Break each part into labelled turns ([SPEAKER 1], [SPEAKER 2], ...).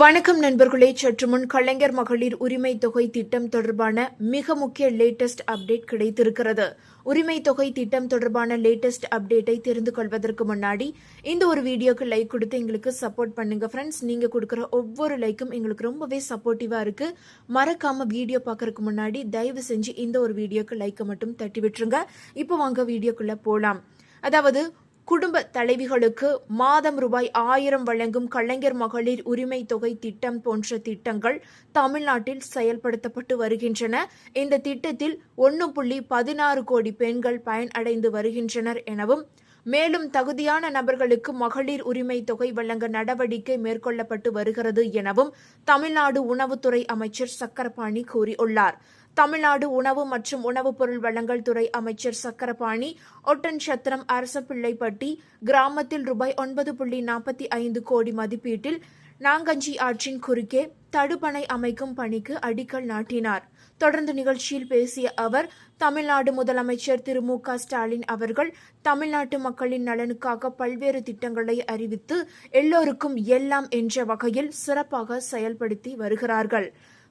[SPEAKER 1] வணக்கம் நண்பர்களே. சற்று முன் கலைஞர் மகளிர் உரிமை தொகை திட்டம் தொடர்பான மிக முக்கிய லேட்டஸ்ட் அப்டேட் கிடைத்திருக்கிறது. உரிமை தொகை திட்டம் தொடர்பான லேட்டஸ்ட் அப்டேட்டை தெரிந்து கொள்வதற்கு முன்னாடி இந்த ஒரு வீடியோக்கு லைக் கொடுத்து எங்களுக்கு சப்போர்ட் பண்ணுங்க ஃப்ரெண்ட்ஸ். நீங்க கொடுக்குற ஒவ்வொரு லைக்கும் எங்களுக்கு ரொம்பவே சப்போர்ட்டிவா இருக்கு. மறக்காம வீடியோ பார்க்கறதுக்கு முன்னாடி தயவு செஞ்சு இந்த ஒரு வீடியோக்கு லைக்கை மட்டும் தட்டி விட்டுருங்க. இப்போ வாங்க வீடியோக்குள்ள போலாம். அதாவது குடும்ப தலைவிகளுக்கு மாதம் ரூபாய் 1000 வழங்கும் கலைஞர் மகளிர் உரிமை தொகை திட்டம் போன்ற திட்டங்கள் தமிழ்நாட்டில் செயல்படுத்தப்பட்டு வருகின்றன. இந்த திட்டத்தில் 1.16 கோடி பெண்கள் பயனடைந்து வருகின்றனர் எனவும், மேலும் தகுதியான நபர்களுக்கு மகளிர் உரிமை தொகை வழங்க நடவடிக்கை மேற்கொள்ளப்பட்டு வருகிறது எனவும் தமிழ்நாடு உணவுத்துறை அமைச்சர் சக்கரபாணி கூறியுள்ளார். தமிழ்நாடு உணவு மற்றும் உணவுப் பொருள் வழங்கல் துறை அமைச்சர் சக்கரபாணி ஒட்டன்சத்திரம் அரசப்பிள்ளைப்பட்டி கிராமத்தில் ரூபாய் 9.45 கோடி மதிப்பீட்டில் நாங்கஞ்சி ஆற்றின் குறுக்கே தடுப்பணை அமைக்கும் பணிக்கு அடிக்கல் நாட்டினார். தொடர்ந்து நிகழ்ச்சியில் பேசிய அவர், தமிழ்நாடு முதலமைச்சர் திரு மு.க. ஸ்டாலின் அவர்கள் தமிழ்நாட்டு மக்களின் நலனுக்காக பல்வேறு திட்டங்களை அறிவித்து எல்லோருக்கும் எல்லாம் என்ற வகையில் சிறப்பாக செயல்படுத்தி வருகிறார்கள்.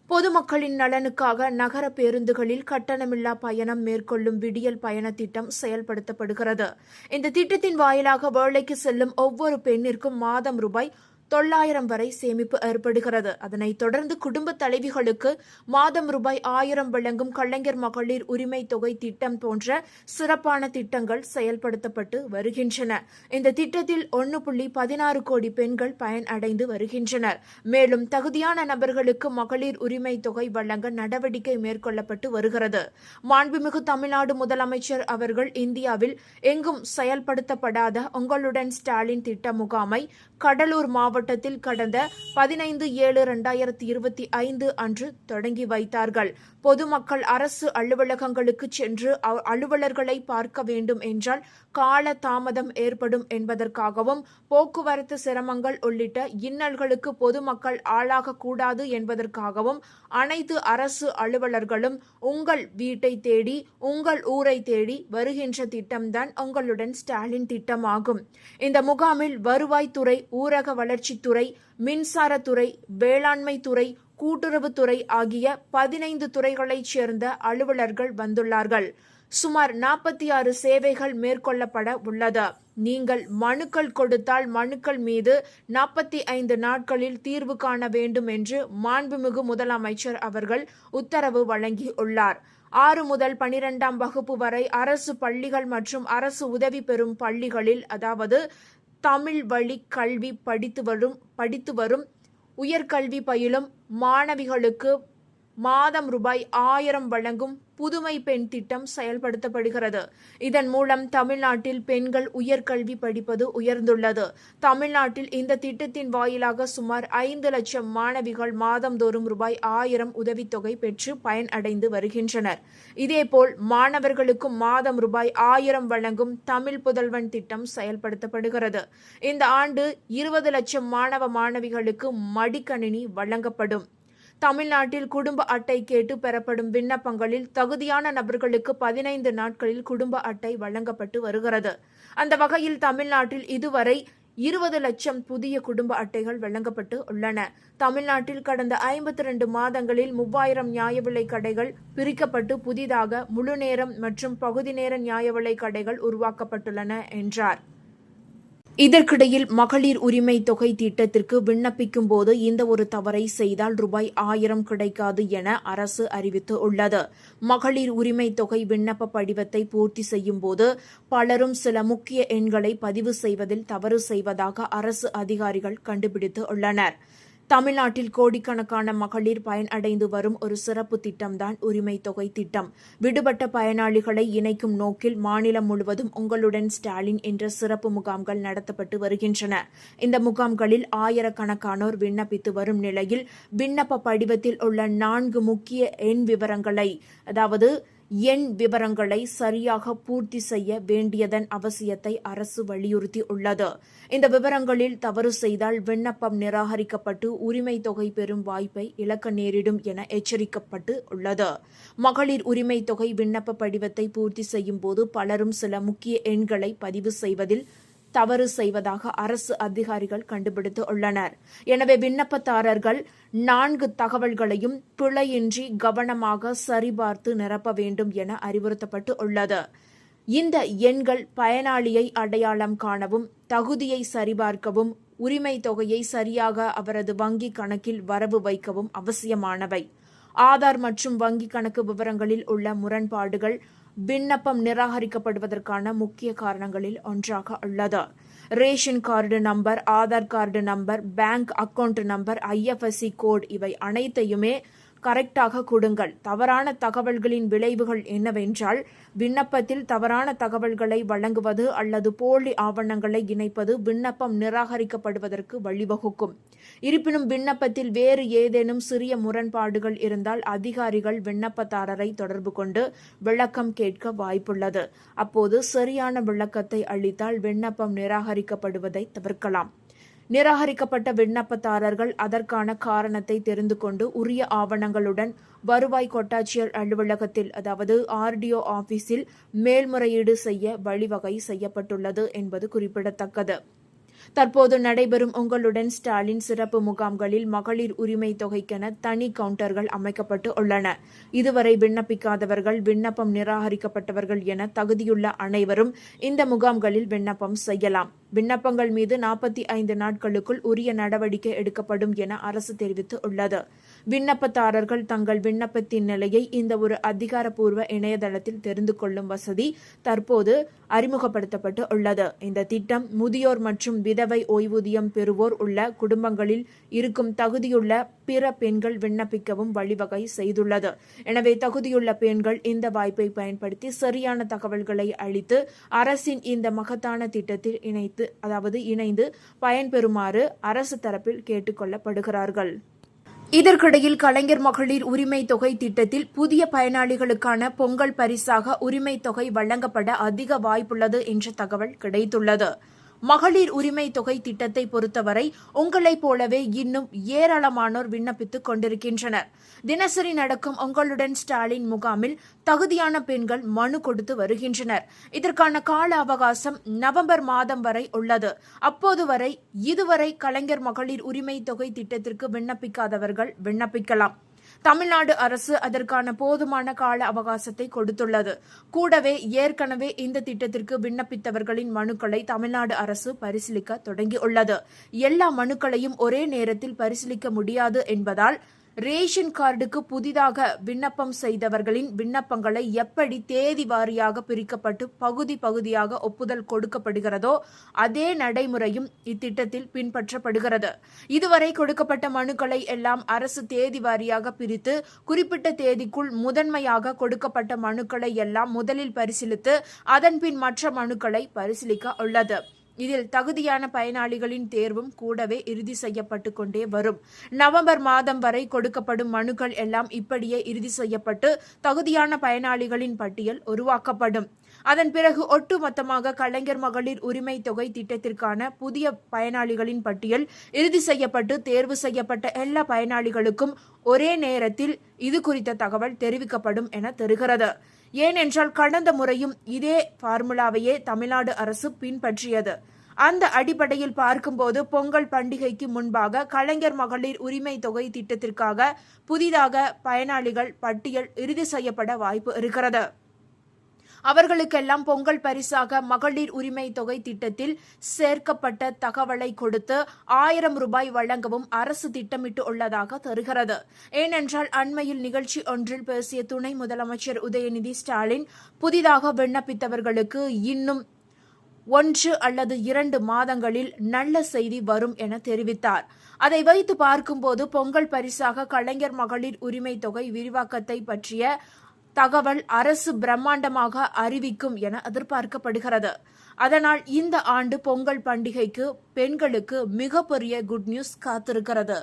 [SPEAKER 1] பொதுமக்களின் நலனுக்காக நகர பேருந்துகளில் கட்டணமில்லா பயணம் மேற்கொள்ளும் விடியல் பயண திட்டம் செயல்படுத்தப்படுகிறது. இந்த திட்டத்தின் வாயிலாக வேலைக்கு செல்லும் ஒவ்வொரு பெண்ணிற்கும் மாதம் ரூபாய் 900 வரை சேமிப்பு ஏற்படுகிறது. அதனைத் தொடர்ந்து குடும்ப தலைவிகளுக்கு மாதம் ரூபாய் 1000 வழங்கும் கலைஞர் மகளிர் உரிமை தொகை திட்டம் போன்ற சிறப்பான திட்டங்கள் செயல்படுத்தப்பட்டு வருகின்றன. இந்த திட்டத்தில் 1.16 கோடி பெண்கள் பயனடைந்து வருகின்றனர். மேலும் தகுதியான நபர்களுக்கு மகளிர் உரிமை தொகை வழங்க நடவடிக்கை மேற்கொள்ளப்பட்டு வருகிறது. மாண்புமிகு தமிழ்நாடு முதலமைச்சர் அவர்கள் இந்தியாவில் எங்கும் செயல்படுத்தப்படாத உங்களுடன் ஸ்டாலின் திட்ட முகாமை கடலூர் மாவட்டத்தில் கடந்த 15/7/2025 அன்று தொடங்கி வைத்தார்கள். பொதுமக்கள் அரசு அலுவலகங்களுக்கு சென்று அலுவலர்களை பார்க்க வேண்டும் என்றால் கால தாமதம் ஏற்படும் என்பதற்காகவும், போக்குவரத்து சிரமங்கள் உள்ளிட்ட இன்னல்களுக்கு பொதுமக்கள் ஆளாகக்கூடாது என்பதற்காகவும் அனைத்து அரசு அலுவலர்களும் உங்கள் வீட்டை தேடி உங்கள் ஊரை தேடி வருகின்ற திட்டம்தான் உங்களுடன் ஸ்டாலின் திட்டமாகும். இந்த முகாமில் வருவாய்த்துறை, ஊரக வளர்ச்சித்துறை, மின்சாரத்துறை, வேளாண்மை துறை, கூட்டுறவுத்துறை ஆகிய 15 துறைகளைச் சேர்ந்த அலுவலர்கள் வந்துள்ளார்கள். சுமார் 46 சேவைகள் மேற்கொள்ளப்பட உள்ளது. நீங்கள் மனுக்கள் கொடுத்தால் மனுக்கள் மீது 45 நாட்களில் தீர்வு காண வேண்டும் என்று மாண்புமிகு முதலமைச்சர் அவர்கள் உத்தரவு வழங்கியுள்ளார். 6 முதல் 12ஆம் வகுப்பு வரை அரசு பள்ளிகள் மற்றும் அரசு உதவி பெறும் பள்ளிகளில், அதாவது தமிழ் வழி கல்வி படித்து வரும் உயர்கல்வி பயிலும் மாணவிகளுக்கு மாதம் ரூபாய் 1000 வழங்கும் புதுமை பெண் திட்டம் செயல்படுத்தப்படுகிறது. இதன் மூலம் தமிழ்நாட்டில் பெண்கள் உயர்கல்வி படிப்பது உயர்ந்துள்ளது. தமிழ்நாட்டில் இந்த திட்டத்தின் வாயிலாக சுமார் 5 லட்சம் மாணவிகள் மாதந்தோறும் ரூபாய் 1000 உதவித்தொகை பெற்று பயனடைந்து வருகின்றனர். இதேபோல் மாணவர்களுக்கும் மாதம் ரூபாய் 1000 வழங்கும் தமிழ் புதல்வன் திட்டம் செயல்படுத்தப்படுகிறது. இந்த ஆண்டு 20 லட்சம் மாணவ மாணவிகளுக்கு மடிக்கணினி வழங்கப்படும். தமிழ்நாட்டில் குடும்ப அட்டை கேட்டு பெறப்படும் விண்ணப்பங்களில் தகுதியான நபர்களுக்கு 15 நாட்களில் குடும்ப அட்டை வழங்கப்பட்டு வருகிறது. அந்த வகையில் தமிழ்நாட்டில் இதுவரை 20 லட்சம் புதிய குடும்ப அட்டைகள் வழங்கப்பட்டு உள்ளன. தமிழ்நாட்டில் கடந்த 52 மாதங்களில் 3000 நியாய விலை கடைகள் பிரிக்கப்பட்டு புதிதாக முழுநேரம் மற்றும் பகுதி நேர நியாய விலை கடைகள் உருவாக்கப்பட்டுள்ளன என்றார். இதற்கிடையில் மகளிர் உரிமை தொகை திட்டத்திற்கு விண்ணப்பிக்கும் போது இந்த ஒரு தவறை செய்தால் ரூபாய் 1000 கிடைக்காது என அரசு அறிவித்து உள்ளது. மகளிர் உரிமை தொகை விண்ணப்ப படிவத்தை பூர்த்தி செய்யும் போது பலரும் சில முக்கிய எண்களை பதிவு செய்வதில் தவறு செய்வதாக அரசு அதிகாரிகள் கண்டுபிடித்து உள்ளனர். தமிழ்நாட்டில் கோடிக்கணக்கான மகளிர் பயனடைந்து வரும் ஒரு சிறப்பு திட்டம்தான் உரிமை தொகை திட்டம். விடுபட்ட பயனாளிகளை இணைக்கும் நோக்கில் மாநிலம் முழுவதும் உங்களுடன் ஸ்டாலின் என்ற சிறப்பு முகாம்கள் நடத்தப்பட்டு வருகின்றன. இந்த முகாம்களில் ஆயிரக்கணக்கானோர் விண்ணப்பித்து வரும் நிலையில் விண்ணப்ப படிவத்தில் உள்ள 4 முக்கிய எண் விவரங்களை சரியாக பூர்த்தி செய்ய வேண்டியதன் அவசியத்தை அரசு வலியுறுத்தி உள்ளது. இந்த விவரங்களில் தவறு செய்தால் விண்ணப்பம் நிராகரிக்கப்பட்டு உரிமை தொகை பெறும் வாய்ப்பை இழக்க நேரிடும் என எச்சரிக்கப்பட்டு உள்ளது. மகளிர் உரிமை தொகை விண்ணப்ப படிவத்தை பூர்த்தி செய்யும் போது பலரும் சில முக்கிய எண்களை பதிவு செய்வதில் தவறு செய்வதாக அரசு அதிகாரிகள் கண்டுபிடித்து உள்ளனர். எனவே விண்ணப்பதாரர்கள் 4 தகவல்களையும் பிழையின்றி கவனமாக சரிபார்த்து நிரப்ப வேண்டும் என அறிவுறுத்தப்பட்டு உள்ளது. இந்த எண்கள் பயனாளியை அடையாளம் காணவும், தகுதியை சரிபார்க்கவும், உரிமை தொகையை சரியாக அவரது வங்கி கணக்கில் வரவு வைக்கவும் அவசியமானவை. ஆதார் மற்றும் வங்கி கணக்கு விவரங்களில் உள்ள முரண்பாடுகள் விண்ணப்பம் நிராகரிக்கப்படுவதற்கான முக்கிய காரணங்களில் ஒன்றாக உள்ளது. Ration card number, Aadhaar card number, bank account number, IFSC code இவை அனைத்தையுமே கரெக்டாக கொடுங்கள். தவறான தகவல்களின் விளைவுகள் என்னவென்றால், விண்ணப்பத்தில் தவறான தகவல்களை வழங்குவது அல்லது போலி ஆவணங்களை இணைப்பது விண்ணப்பம் நிராகரிக்கப்படுவதற்கு வழிவகுக்கும். இருப்பினும் விண்ணப்பத்தில் வேறு ஏதேனும் சிறிய முரண்பாடுகள் இருந்தால் அதிகாரிகள் விண்ணப்பதாரரை தொடர்பு கொண்டு விளக்கம் கேட்க வாய்ப்புள்ளது. அப்போது சரியான விளக்கத்தை அளித்தால் விண்ணப்பம் நிராகரிக்கப்படுவதை தவிர்க்கலாம். நிராகரிக்கப்பட்ட விண்ணப்பதாரர்கள் அதற்கான காரணத்தை தெரிந்து கொண்டு உரிய ஆவணங்களுடன் வருவாய் கோட்டாட்சியர் அலுவலகத்தில் அதாவது RDO ஆபீஸில் மேல்முறையீடு செய்ய வழிவகை செய்யப்பட்டுள்ளது என்பது குறிப்பிடத்தக்கது. தற்போது நடைபெறும் உங்களுடன் ஸ்டாலின் சிறப்பு முகாம்களில் மகளிர் உரிமை தொகைக்கென தனி கவுண்டர்கள் அமைக்கப்பட்டு உள்ளன. இதுவரை விண்ணப்பிக்காதவர்கள், விண்ணப்பம் நிராகரிக்கப்பட்டவர்கள் என தகுதியுள்ள அனைவரும் இந்த முகாம்களில் விண்ணப்பம் செய்யலாம். விண்ணப்பங்கள் மீது 45 நாட்களுக்குள் உரிய நடவடிக்கை எடுக்கப்படும் என அரசு தெரிவித்து உள்ளது. விண்ணப்பதாரர்கள் தங்கள் விண்ணப்பத்தின் நிலையை இந்த ஒரு அதிகாரப்பூர்வ இணையதளத்தில் தெரிந்து கொள்ளும் வசதி தற்போது அறிமுகப்படுத்தப்பட்டு உள்ளது. இந்த திட்டம் முதியோர் மற்றும் விதவை ஓய்வூதியம் பெறுவோர் உள்ள குடும்பங்களில் இருக்கும் தகுதியுள்ள பிற பெண்கள் விண்ணப்பிக்கவும் வழிவகை செய்துள்ளது. எனவே தகுதியுள்ள பெண்கள் இந்த வாய்ப்பை பயன்படுத்தி சரியான தகவல்களை அளித்து அரசின் இந்த மகத்தான திட்டத்தில் இணைந்து பயன்பெறுமாறு அரசு தரப்பில் கேட்டுக் கொள்ளப்படுகிறார்கள். இதற்கிடையில் கலைஞர் மகளிர் உரிமை தொகை திட்டத்தில் புதிய பயனாளிகளுக்கான பொங்கல் பரிசாக உரிமை தொகை வழங்கப்பட அதிக வாய்ப்புள்ளது என்ற தகவல் கிடைத்துள்ளது. மகளிர் உரிமை தொகை திட்டத்தை பொறுத்தவரை உங்களைப் போலவே இன்னும் ஏராளமானோர் விண்ணப்பித்துக் கொண்டிருக்கின்றனர். தினசரி நடக்கும் உங்களுடன் ஸ்டாலின் முகாமில் தகுதியான பெண்கள் மனு கொடுத்து வருகின்றனர். இதற்கான கால அவகாசம் நவம்பர் மாதம் வரை உள்ளது. அப்போது வரை இதுவரை கலைஞர் மகளிர் உரிமை தொகை திட்டத்திற்கு விண்ணப்பிக்காதவர்கள் விண்ணப்பிக்கலாம். தமிழ்நாடு அரசு அதற்கான போதுமான கால அவகாசத்தை கொடுத்துள்ளது. கூடவே ஏற்கனவே இந்த திட்டத்திற்கு விண்ணப்பித்தவர்களின் மனுக்களை தமிழ்நாடு அரசு பரிசீலிக்க தொடங்கியுள்ளது. எல்லா மனுக்களையும் ஒரே நேரத்தில் பரிசீலிக்க முடியாது என்பதால் ரேஷன் கார்டுக்கு புதிதாக விண்ணப்பம் செய்தவர்களின் விண்ணப்பங்களை எப்படி தேதி வாரியாக பிரிக்கப்பட்டு பகுதி பகுதியாக ஒப்புதல் கொடுக்கப்படுகிறதோ அதே நடைமுறையும் இத்திட்டத்தில் பின்பற்றப்படுகிறது. இதுவரை கொடுக்கப்பட்ட மனுக்களை எல்லாம் அரசு தேதி வாரியாக பிரித்து குறிப்பிட்ட தேதிக்குள் முதன்மையாக கொடுக்கப்பட்ட மனுக்களை எல்லாம் முதலில் பரிசீலித்து அதன்பின் மற்ற மனுக்களை பரிசீலிக்க உள்ளது. இதில் தகுதியான பயனாளிகளின் தேர்வும் கூடவே இறுதி செய்யப்பட்டு கொண்டே வரும். நவம்பர் மாதம் வரை கொடுக்கப்படும் மனுக்கள் எல்லாம் இப்படியே இறுதி செய்யப்பட்டு தகுதியான பயனாளிகளின் பட்டியல் உருவாக்கப்படும். அதன் பிறகு ஒட்டுமொத்தமாக கலைஞர் மகளிர் உரிமை தொகை திட்டத்திற்கான புதிய பயனாளிகளின் பட்டியல் இறுதி செய்யப்பட்டு தேர்வு செய்யப்பட்ட எல்லா பயனாளிகளுக்கும் ஒரே நேரத்தில் இது குறித்த தகவல் தெரிவிக்கப்படும் என தெரிகிறது. ஏனென்றால் கடந்த முறையும் இதே பார்முலாவையே தமிழ்நாடு அரசு பின்பற்றியது. அந்த அடிப்படையில் பார்க்கும்போது பொங்கல் பண்டிகைக்கு முன்பாக கலைஞர் மகளிர் உரிமை தொகை திட்டத்திற்காக புதிதாக பயனாளிகள் பட்டியல் இறுதி செய்யப்பட வாய்ப்பு இருக்கிறது. அவர்களுக்கெல்லாம் பொங்கல் பரிசாக மகளிர் உரிமை தொகை திட்டத்தில் சேர்க்கப்பட்ட தகவலை கொடுத்து 1000 ரூபாய் வழங்கவும் அரசு திட்டமிட்டு உள்ளதாக தெரிகிறது. ஏனென்றால் அண்மையில் நிகழ்ச்சி ஒன்றில் பேசிய துணை முதலமைச்சர் உதயநிதி ஸ்டாலின் புதிதாக விண்ணப்பித்தவர்களுக்கு இன்னும் 1 அல்லது 2 மாதங்களில் நல்ல செய்தி வரும் என தெரிவித்தார். அதை வைத்து பார்க்கும்போது பொங்கல் பரிசாக கலைஞர் மகளிர் உரிமை தொகை விரிவாக்கத்தை பற்றிய தகவல் அரசு பிரம்மாண்டமாக அறிவிக்கும் என எதிர்பார்க்கப்படுகிறது. அதனால் இந்த ஆண்டு பொங்கல் பண்டிகைக்கு பெண்களுக்கு மிகப்பெரிய குட் நியூஸ் காத்திருக்கிறது.